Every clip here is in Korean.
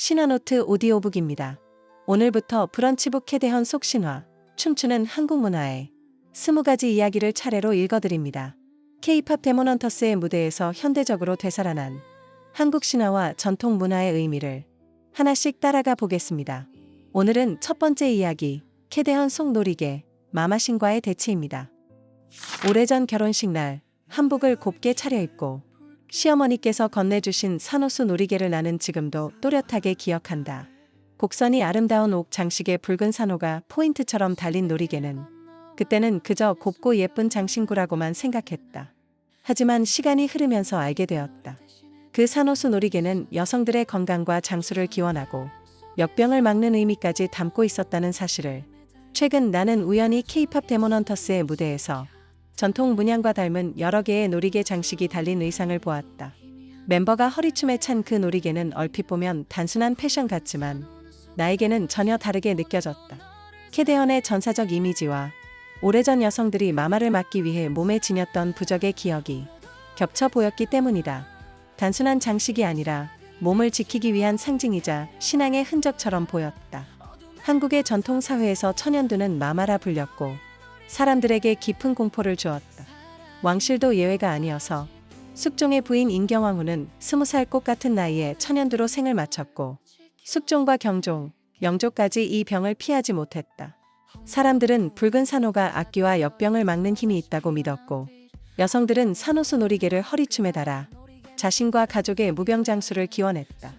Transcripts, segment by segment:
신화노트 오디오북입니다. 오늘부터 브런치북 캐대헌 속 신화, 춤추는 한국 문화의 20가지 이야기를 차례로 읽어드립니다. K-팝 데몬헌터스의 무대에서 현대적으로 되살아난 한국 신화와 전통 문화의 의미를 하나씩 따라가 보겠습니다. 오늘은 첫 번째 이야기, 캐대헌 속 놀이개, 마마신과의 대치입니다. 오래전 결혼식 날 한복을 곱게 차려입고 시어머니께서 건네주신 산호수 놀이개를 나는 지금도 또렷하게 기억한다. 곡선이 아름다운 옥 장식의 붉은 산호가 포인트처럼 달린 놀이개는 그때는 그저 곱고 예쁜 장신구라고만 생각했다. 하지만 시간이 흐르면서 알게 되었다. 그 산호수 놀이개는 여성들의 건강과 장수를 기원하고 역병을 막는 의미까지 담고 있었다는 사실을 최근 나는 우연히 K-팝 데몬헌터스의 무대에서 전통 문양과 닮은 여러 개의 놀이개 장식이 달린 의상을 보았다. 멤버가 허리춤에 찬 그 놀이개는 얼핏 보면 단순한 패션 같지만 나에게는 전혀 다르게 느껴졌다. 캐대헌의 전사적 이미지와 오래전 여성들이 마마를 막기 위해 몸에 지녔던 부적의 기억이 겹쳐 보였기 때문이다. 단순한 장식이 아니라 몸을 지키기 위한 상징이자 신앙의 흔적처럼 보였다. 한국의 전통 사회에서 천연두는 마마라 불렸고 사람들에게 깊은 공포를 주었다. 왕실도 예외가 아니어서 숙종의 부인 인경왕후는 20살 꽃 같은 나이에 천연두로 생을 마쳤고 숙종과 경종, 영조까지 이 병을 피하지 못했다. 사람들은 붉은 산호가 악귀와 역병을 막는 힘이 있다고 믿었고 여성들은 산호수 놀이개를 허리춤에 달아 자신과 가족의 무병장수를 기원했다.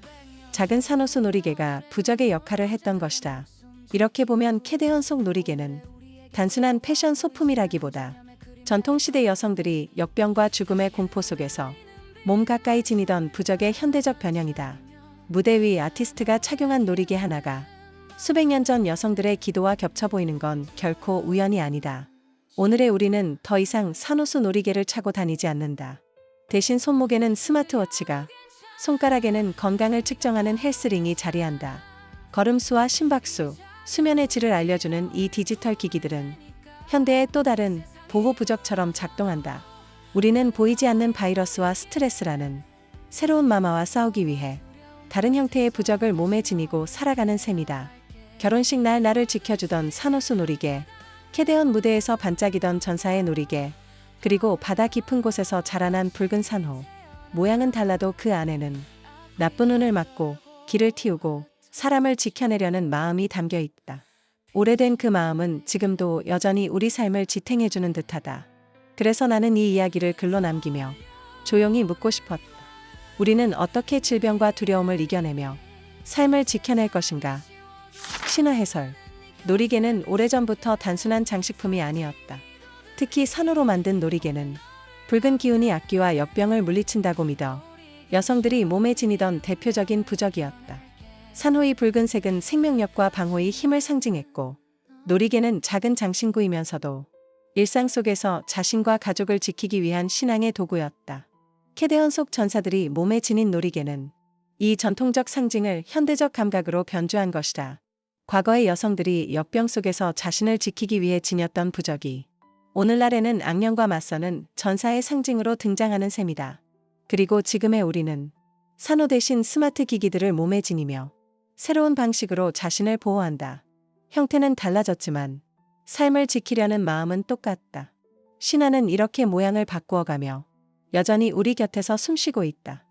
작은 산호수 놀이개가 부적의 역할을 했던 것이다. 이렇게 보면 캐대헌 속 놀이개는 단순한 패션 소품이라기보다 전통시대 여성들이 역병과 죽음의 공포 속에서 몸 가까이 지니던 부적의 현대적 변형이다. 무대 위 아티스트가 착용한 놀이개 하나가 수백 년 전 여성들의 기도와 겹쳐 보이는 건 결코 우연이 아니다. 오늘의 우리는 더 이상 산호수 놀이개를 차고 다니지 않는다. 대신 손목에는 스마트워치가, 손가락에는 건강을 측정하는 헬스링이 자리한다. 걸음수와 심박수, 수면의 질을 알려주는 이 디지털 기기들은 현대의 또 다른 보호 부적처럼 작동한다. 우리는 보이지 않는 바이러스와 스트레스라는 새로운 마마와 싸우기 위해 다른 형태의 부적을 몸에 지니고 살아가는 셈이다. 결혼식 날 나를 지켜주던 산호수 놀이개, 캐대헌 무대에서 반짝이던 전사의 놀이개, 그리고 바다 깊은 곳에서 자라난 붉은 산호. 모양은 달라도 그 안에는 나쁜 운을 막고 길을 틔우고 사람을 지켜내려는 마음이 담겨 있다. 오래된 그 마음은 지금도 여전히 우리 삶을 지탱해주는 듯하다. 그래서 나는 이 이야기를 글로 남기며 조용히 묻고 싶었다. 우리는 어떻게 질병과 두려움을 이겨내며 삶을 지켜낼 것인가? 신화 해설. 놀이개는 오래전부터 단순한 장식품이 아니었다. 특히 산호로 만든 놀이개는 붉은 기운이 악귀와 역병을 물리친다고 믿어 여성들이 몸에 지니던 대표적인 부적이었다. 산호의 붉은색은 생명력과 방호의 힘을 상징했고 놀이개는 작은 장신구이면서도 일상 속에서 자신과 가족을 지키기 위한 신앙의 도구였다. 캐대헌 속 전사들이 몸에 지닌 놀이개는 이 전통적 상징을 현대적 감각으로 변주한 것이다. 과거의 여성들이 역병 속에서 자신을 지키기 위해 지녔던 부적이 오늘날에는 악령과 맞서는 전사의 상징으로 등장하는 셈이다. 그리고 지금의 우리는 산호 대신 스마트 기기들을 몸에 지니며 새로운 방식으로 자신을 보호한다. 형태는 달라졌지만 삶을 지키려는 마음은 똑같다. 신화는 이렇게 모양을 바꾸어가며 여전히 우리 곁에서 숨쉬고 있다.